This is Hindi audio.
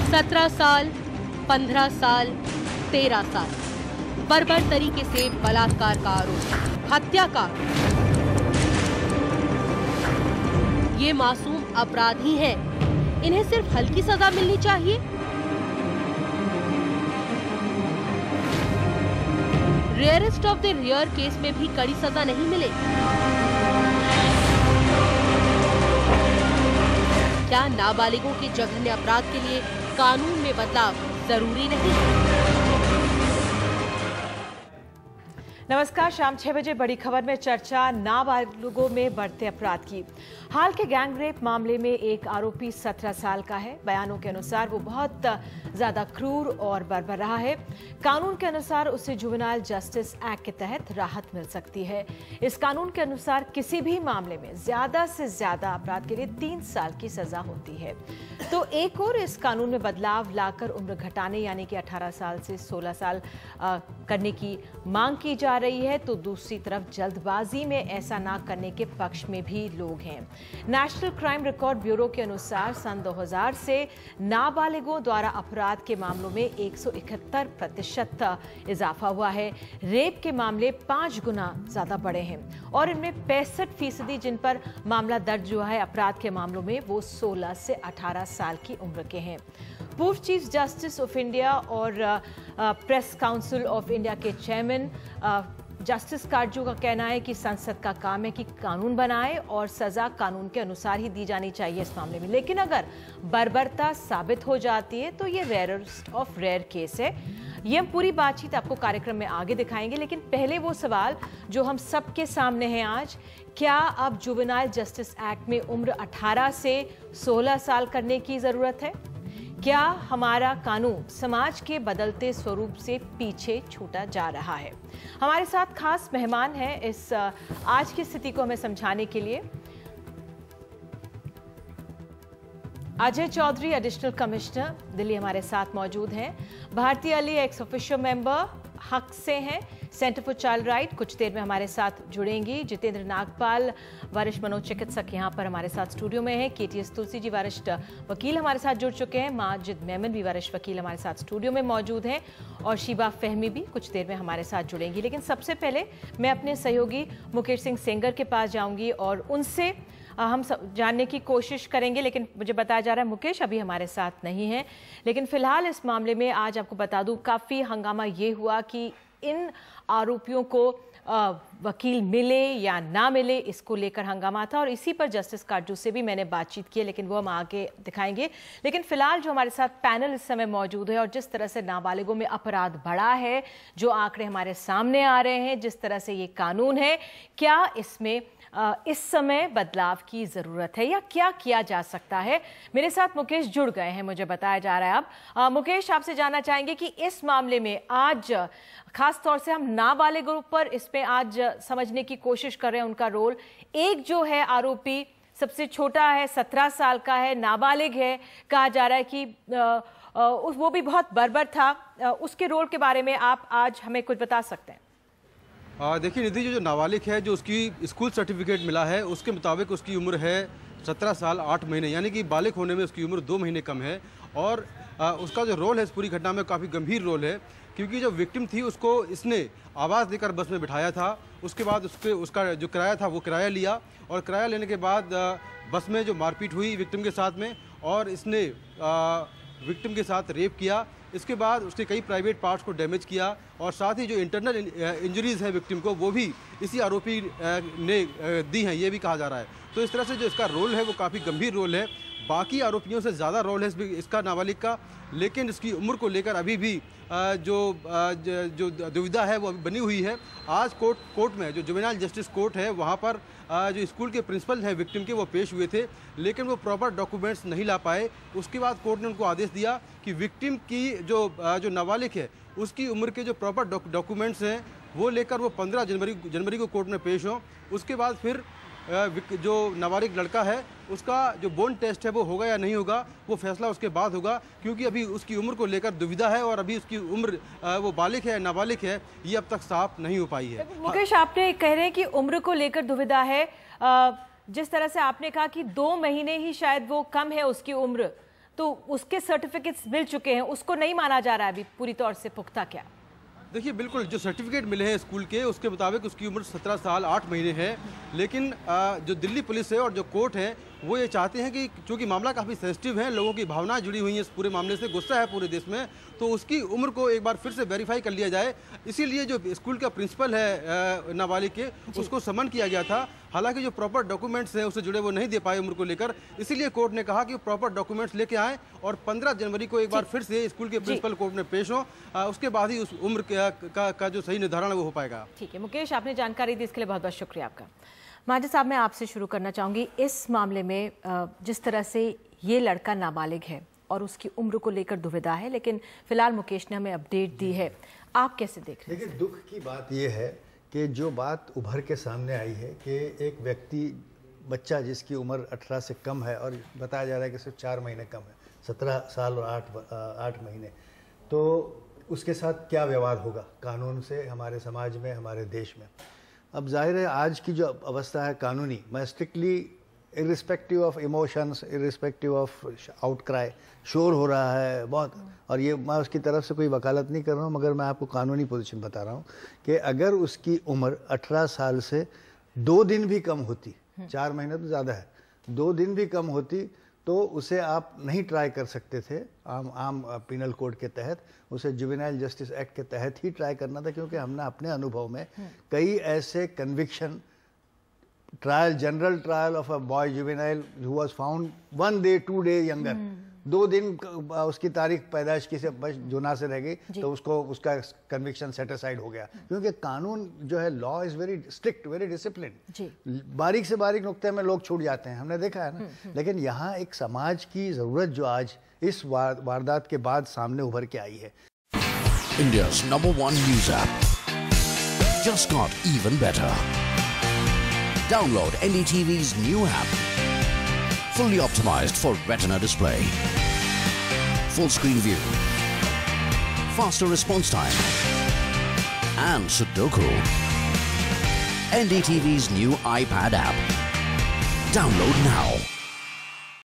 17 साल, 15 साल, 13 साल, बर्बर तरीके से बलात्कार का आरोप, हत्या का। ये मासूम अपराधी हैं, इन्हें सिर्फ हल्की सजा मिलनी चाहिए। Rarest of the rare case में भी कड़ी सजा नहीं मिले। क्या नाबालिगों के जघन्य अपराध के लिए कानून में बदलाव जरूरी नहीं? नमस्कार, शाम 6 बजे बड़ी खबर में चर्चा नाबालिगों में बढ़ते अपराध की। हाल के गैंग रेप मामले में एक आरोपी 17 साल का है। बयानों के अनुसार वो बहुत ज्यादा क्रूर और बर्बर रहा है। कानून के अनुसार उसे जुवेनाइल जस्टिस एक्ट के तहत राहत मिल सकती है। इस कानून के अनुसार किसी भी मामले में ज्यादा से ज्यादा अपराध के लिए 3 साल की सजा होती है। तो एक और इस कानून में बदलाव लाकर उम्र घटाने यानी कि 18 साल से 16 साल करने की मांग की जा रही है, तो दूसरी तरफ जल्दबाजी में ऐसा ना करने के पक्ष में भी लोग हैं। नेशनल क्राइम रिकॉर्ड ब्यूरो के अनुसार सन 2000 से नाबालिगों द्वारा अपराध के मामलों में 171% इजाफा हुआ है। रेप के मामले 5 गुना ज्यादा बढ़े हैं और इनमें 65% जिन पर मामला दर्ज हुआ है अपराध के मामलों में, वो 16 से 18 साल की उम्र के हैं। पूर्व चीफ जस्टिस ऑफ इंडिया और प्रेस काउंसिल ऑफ इंडिया के चेयरमैन जस्टिस काटजू का कहना है कि संसद का काम है कि कानून बनाए और सजा कानून के अनुसार ही दी जानी चाहिए इस मामले में। लेकिन अगर बर्बरता साबित हो जाती है तो ये रेयरेस्ट ऑफ रेयर केस है। ये हम पूरी बातचीत आपको कार्यक्रम में आगे दिखाएंगे, लेकिन पहले वो सवाल जो हम सबके सामने हैं आज, क्या अब जुवेनाइल जस्टिस एक्ट में उम्र 18 से 16 साल करने की जरूरत है? क्या हमारा कानून समाज के बदलते स्वरूप से पीछे छूटा जा रहा है? हमारे साथ खास मेहमान हैं इस आज की स्थिति को हमें समझाने के लिए। अजय चौधरी, एडिशनल कमिश्नर दिल्ली, हमारे साथ मौजूद हैं। Bharti Ali, ex officio member हक से हैं, सेंटर फॉर चाइल्ड राइट, कुछ देर में हमारे साथ जुड़ेंगी। जितेंद्र नागपाल, वरिष्ठ मनोचिकित्सक, यहाँ पर हमारे साथ स्टूडियो में है। केटीएस तुलसी जी, वरिष्ठ वकील, हमारे साथ जुड़ चुके हैं। माजिद मेमन भी वरिष्ठ वकील हमारे साथ स्टूडियो में मौजूद हैं और शीबा फहमी भी कुछ देर में हमारे साथ जुड़ेंगी। लेकिन सबसे पहले मैं अपने सहयोगी मुकेश सिंह सेंगर के पास जाऊंगी और उनसे हम जानने की कोशिश करेंगे, लेकिन मुझे बताया जा रहा है मुकेश अभी हमारे साथ नहीं है। लेकिन फिलहाल इस मामले में आज आपको बता दूं, काफ़ी हंगामा ये हुआ कि इन आरोपियों को वकील मिले या ना मिले, इसको लेकर हंगामा था और इसी पर जस्टिस काटजू से भी मैंने बातचीत की है, लेकिन वो हम आगे दिखाएंगे। लेकिन फिलहाल जो हमारे साथ पैनल इस समय मौजूद है और जिस तरह से नाबालिगों में अपराध बढ़ा है, जो आंकड़े हमारे सामने आ रहे हैं, जिस तरह से ये कानून है, क्या इसमें इस समय बदलाव की जरूरत है या क्या किया जा सकता है? मेरे साथ मुकेश जुड़ गए हैं, मुझे बताया जा रहा है। अब मुकेश, आपसे जानना चाहेंगे कि इस मामले में आज खास तौर से हम नाबालिगों पर इसमें आज समझने की कोशिश कर रहे हैं उनका रोल। एक जो है आरोपी सबसे छोटा है, 17 साल का है, नाबालिग है, कहा जा रहा है कि वो भी बहुत बर्बर था। उसके रोल के बारे में आप आज हमें कुछ बता सकते हैं? देखिए निधि, जो नाबालिग है, जो उसकी स्कूल सर्टिफिकेट मिला है उसके मुताबिक उसकी उम्र है 17 साल 8 महीने, यानी कि बालिग होने में उसकी उम्र 2 महीने कम है। और उसका जो रोल है इस पूरी घटना में काफ़ी गंभीर रोल है, क्योंकि जो विक्टिम थी उसको इसने आवाज़ देकर बस में बिठाया था। उसके बाद उसका जो किराया था वो किराया लिया और किराया लेने के बाद बस में जो मारपीट हुई विक्टिम के साथ में और इसने विक्टिम के साथ रेप किया। इसके बाद उसने कई प्राइवेट पार्ट्स को डैमेज किया और साथ ही जो इंटरनल इंजरीज हैं विक्टिम को, वो भी इसी आरोपी ने दी हैं, ये भी कहा जा रहा है। तो इस तरह से जो इसका रोल है वो काफ़ी गंभीर रोल है, बाकी आरोपियों से ज़्यादा रोल है इसका नाबालिग का। लेकिन इसकी उम्र को लेकर अभी भी जो दुविधा है वो बनी हुई है। आज कोर्ट में जो जुवेनाइल जस्टिस कोर्ट है वहाँ पर जो स्कूल के प्रिंसिपल हैं विक्टिम के, वो पेश हुए थे, लेकिन वो प्रॉपर डॉक्यूमेंट्स नहीं ला पाए। उसके बाद कोर्ट ने उनको आदेश दिया कि विक्टिम की जो नाबालिग है उसकी उम्र के जो प्रॉपर डॉक्यूमेंट्स हैं वो लेकर वो 15 जनवरी को कोर्ट में पेश हों। उसके बाद फिर जो नाबालिग लड़का है उसका जो बोन टेस्ट है वो होगा या नहीं होगा, वो फैसला उसके बाद होगा, क्योंकि अभी उसकी उम्र को लेकर दुविधा है और अभी उसकी उम्र वो बालिग है नाबालिग है ये अब तक साफ नहीं हो पाई है। मुकेश, आपने कह रहे हैं कि उम्र को लेकर दुविधा है, जिस तरह से आपने कहा कि 2 महीने ही शायद वो कम है उसकी उम्र, तो उसके सर्टिफिकेट्स मिल चुके हैं, उसको नहीं माना जा रहा है अभी पूरी तौर से पुख्ता क्या? देखिए बिल्कुल, जो सर्टिफिकेट मिले हैं स्कूल के उसके मुताबिक उसकी उम्र 17 साल 8 महीने है। लेकिन जो दिल्ली पुलिस है और जो कोर्ट है वो ये चाहते हैं कि चूंकि मामला काफ़ी सेंसिटिव है, लोगों की भावनाएं जुड़ी हुई हैं इस पूरे मामले से, गुस्सा है पूरे देश में, तो उसकी उम्र को एक बार फिर से वेरीफाई कर लिया जाए। इसीलिए जो स्कूल का प्रिंसिपल है नाबालिग के, उसको समन किया गया था। हालांकि जो प्रॉपर डॉक्यूमेंट्स हैं उससे जुड़े वो नहीं दे पाए उम्र को लेकर, इसीलिए कोर्ट ने कहा कि प्रॉपर डॉक्यूमेंट्स लेके आए और 15 जनवरी को एक बार फिर से स्कूल के प्रिंसिपल कोर्ट में पेश हो, उसके बाद ही उस उम्र का जो सही निर्धारण है वो हो पाएगा। ठीक है मुकेश, आपने जानकारी दी इसके लिए बहुत बहुत शुक्रिया आपका। माजिद साहब, मैं आपसे शुरू करना चाहूँगी, इस मामले में जिस तरह से ये लड़का नाबालिग है और उसकी उम्र को लेकर दुविधा है, लेकिन फिलहाल मुकेश ने हमें अपडेट दी है, आप कैसे देख रहे हैं? देखिए दुख की बात यह है कि जो बात उभर के सामने आई है कि एक व्यक्ति, बच्चा जिसकी उम्र 18 से कम है और बताया जा रहा है कि सिर्फ 4 महीने कम है, 17 साल और 8 महीने, तो उसके साथ क्या व्यवहार होगा कानून से हमारे समाज में, हमारे देश में। अब जाहिर है आज की जो अवस्था है कानूनी, मैं strictly irrespective of emotions, irrespective of outcry, शोर हो रहा है बहुत, और ये मैं उसकी तरफ से कोई वकालत नहीं कर रहा हूँ, मगर मैं आपको कानूनी पोजीशन बता रहा हूँ कि अगर उसकी उम्र 18 साल से 2 दिन भी कम होती, 4 महीने तो ज़्यादा है, 2 दिन भी कम होती, तो उसे आप नहीं ट्राई कर सकते थे आम पिनल कोड के तहत, उसे जुवेनाइल जस्टिस एक्ट के तहत ही ट्राई करना था, क्योंकि हमने अपने अनुभव में कई ऐसे conviction trial, general trial of a boy juvenile who was found 1 day 2 day younger, 2 दिन उसकी तारीख पैदाइश की से बस जुना से रह गई, तो उसको उसका कन्विक्शन सेटिसाइड हो गया, क्योंकि कानून जो है law is very strict, very discipline, बारीक से बारीक नुक्ते में लोग छूट जाते हैं, हमने देखा है ना। लेकिन यहाँ एक समाज की जरूरत जो आज इस वारदात के बाद सामने उभर के आई है। India's #1 news app just got even better. Download NDTV's new app. Fully optimized for retina display. Full screen view. Faster response time. And Sudoku. NDTV's new iPad app. Download now.